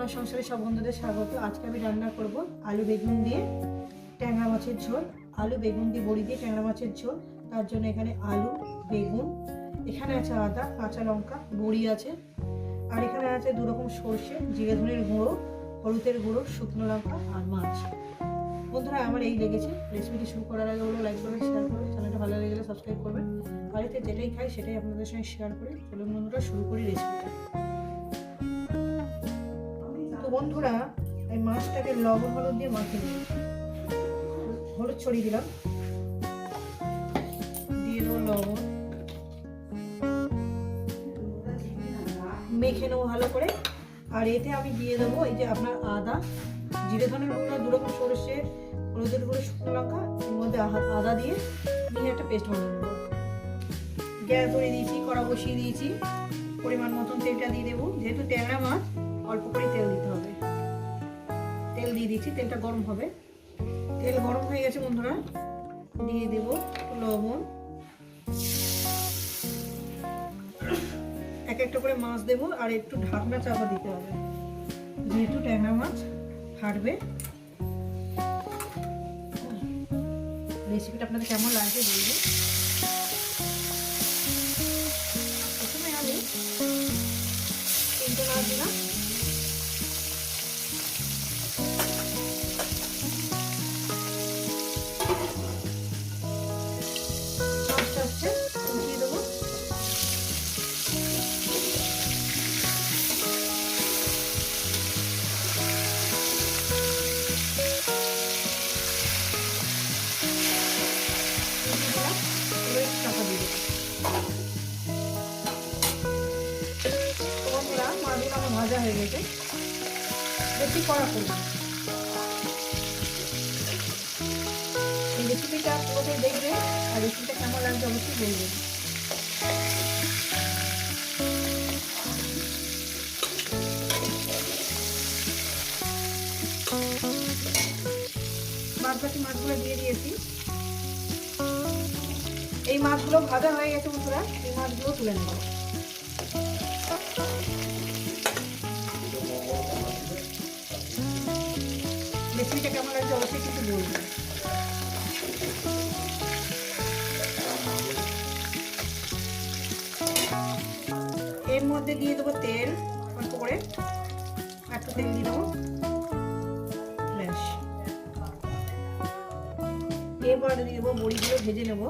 আমার সংসারে সব বন্ধুদের স্বাগত। আজকে আমি রান্না করব আলু বেগুন দিয়ে ট্যাংরা মাছের ঝোল। আলু বেগুন দিয়ে বড়ি দিয়ে ট্যাংরা মাছের ঝোল। তার জন্য এখানে আলু, বেগুন, এখানে আছে আদা, কাঁচা লঙ্কা, বড়ি আছে, আর এখানে আছে 2 রকম সর্ষে, জিরে ধনের গুঁড়ো, হলুদের গুঁড়ো, শুকনো লঙ্কা আর মাছ। বন্ধুরা আমার এই লেগেছে। রেসিপিটি শুরু করার আগে হলো লাইক করবেন, শেয়ার করবেন, চ্যানেলটা ভালো লেগে সাবস্ক্রাইব করবেন। বাড়িতে যেটাই খাই সেটাই আপনাদের সঙ্গে শেয়ার করি। চলুন বন্ধুরা শুরু করি রেসিপিটা। তো বন্ধুরা এই মাছটাকে লবণ হলুদ দিয়ে মাখিয়ে দিই। হলুদ ছড়িয়ে দিলাম, দিয়ে দেবো লবণ, মেখে নেবো ভালো করে। আর এতে আমি দিয়ে দেবো এই যে আপনার আদা, জিরে ধনের গুঁড়ো, 2 রকম সরষে, হলুদের গুঁড়ো, শুকনো লঙ্কা, এর মধ্যে আদা দিয়ে নিয়ে একটা পেস্ট বানিয়ে নেবো। গ্যাস ধরিয়ে দিয়েছি, কড়া বসিয়ে দিয়েছি, পরিমাণ মতন তেলটা দিয়ে দেবো। যেহেতু ট্যাংরা মাছ অল্প করে তেল দিতে হবে। তেল দিয়ে দিচ্ছি, তেলটা গরম হবে। তেল গরম হয়ে গেছে বন্ধুরা, দিয়ে দেব লবণ। এক একটা করে মাছ দেবো আর একটু ঢাকনা চাপা দিতে হবে, যেহেতু ট্যাংরা মাছ ফাটবে। রেসিপিটা আপনাদের কেমন লাগছে বলবেন। প্রথমে আমি 3টে মাছ দিলাম, মাছটা হচ্ছে উঠিয়ে দেবো। চাপা দিয়ে দেবো। বন্ধুরা মাছগুলো আমার ভাজা হয়ে গেছে, বেশি কড়া করবো। এই রেসিপিটা পুরোটাই দেখবে, আর রেসিপিটা কেমন লাগবে অবশ্যই বলবেন। বাদবাকি মাছগুলো দিয়ে দিয়েছি। এই মাছগুলো ভাজা হয়ে গেছে বন্ধুরা, এই মাছগুলো তুলে নেব। রেসিপিটা কেমন লাগছে অবশ্যই কিন্তু বলবেন। এর মধ্যে দিয়ে দেবো তেল, অল্প করে একটু তেল দিয়ে দেবো। ব্যাস, এরপরে দিয়ে দেবো বড়িগুলো ভেজে নেব।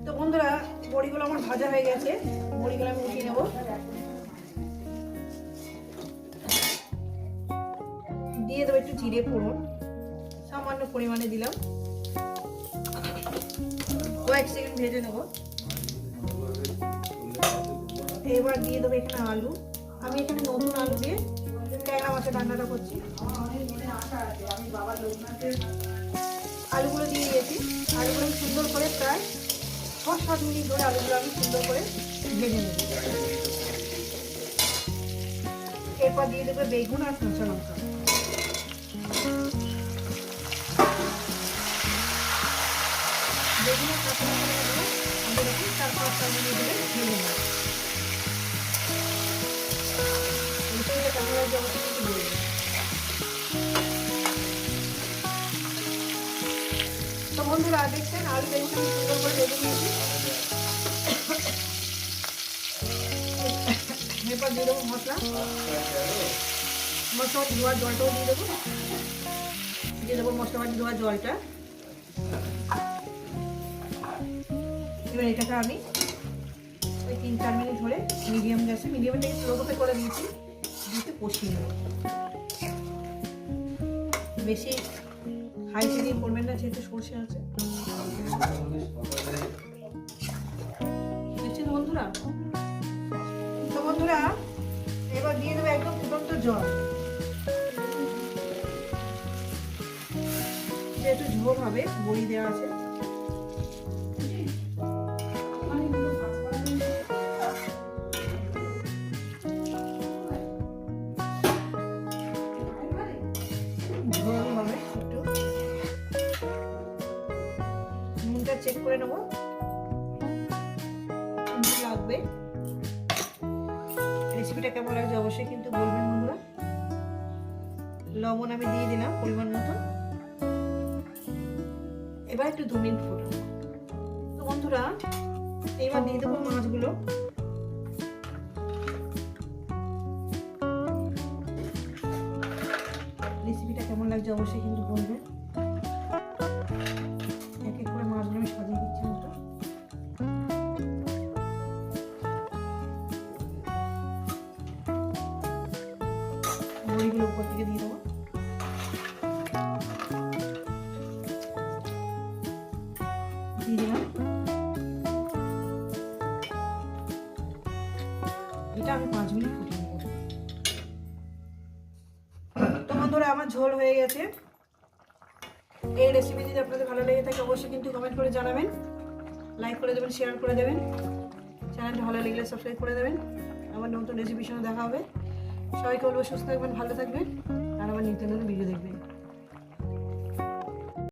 তো বন্ধুরা বড়িগুলো আমার ভাজা হয়ে গেছে, বড়িগুলো আমি উঠিয়ে নেব। দিয়ে দেবো একটু জিরে ফোড়ন, সামান্য পরিমাণে দিলাম, কয়েক সেকেন্ড ভেজে নেব। এবার দিয়ে দেবো এখানে আলু। আমি এখানে নতুন আলু দিয়ে ট্যাংরা মাছের রান্নাটা করছি। আলুগুলো দিয়ে দিয়েছি। আলুগুলো আমি সুন্দর করে প্রায় 6-7 মিনিট ধরে আলুগুলো আমি সুন্দর করে ভেজে নেব। এরপর দিয়ে দেবো বেগুন আর কাঁচা লঙ্কা। বেগুন আর কাঁচা লঙ্কা আমি এরকম 4-5 মিনিট ধরে ভেজে নেব। রেসিপিটা কেমন লাগছে অবশ্যই কিন্তু বলবেন। তো বন্ধুরা দেখছেন আলু বেগুন আমি সুন্দর করে ভেজে নিয়েছি। এরপর দিয়ে দেবো মশলা ধোয়ার জলটাও দিয়ে দেবো। মশলা বাটি ধোয়ার জলটা। এবার এটাকে আমি ওই 3-4 মিনিট ধরে মিডিয়াম গ্যাসে, মিডিয়াম থেকে স্লো করে করে দিয়েছি, দিতে কষিয়ে নেব। বেশি হাই চিনি করবেন না, যেহেতু সর্ষে আছে। দেখছেন বন্ধুরা। তো বন্ধুরা এবার দিয়ে দেবো একদম ফুটন্ত জল। যেহেতু ঝোল হবে, বড়ি দেওয়া আছে। ঝোল হবে একটু, নুনটা চেক করে নেবো। থাকবে। রেসিপিটা কেমন লাগছে অবশ্যই কিন্তু বলবেন বন্ধুরা। লবণ আমি দিয়ে দিলাম পরিমাণ মতো। এবার একটু 2 মিনিট ফুটবো। তো বন্ধুরা এবার দিয়ে দেবো মাছগুলো। রেসিপিটা কেমন লাগছে অবশ্যই কিন্তু বলবেন। এক এক করে মাছগুলো আমি সাজিয়ে দিচ্ছি মতো। বড়িগুলো উপর থেকে দিয়ে দেবো। দিয়ে দিলাম। এটা আমি 5 মিনিট ফুটিয়ে নেব। তো বন্ধুরা আমার ঝোল হয়ে গেছে। এই রেসিপি যদি আপনাদের ভালো লেগে থাকে অবশ্যই কিন্তু কমেন্ট করে জানাবেন, লাইক করে দেবেন, শেয়ার করে দেবেন। চ্যানেলটা ভালো লাগলে সাবস্ক্রাইব করে দেবেন। আবার নতুন রেসিপির সঙ্গে দেখা হবে। সবাইকে বলবো সুস্থ থাকবেন, ভালো থাকবেন।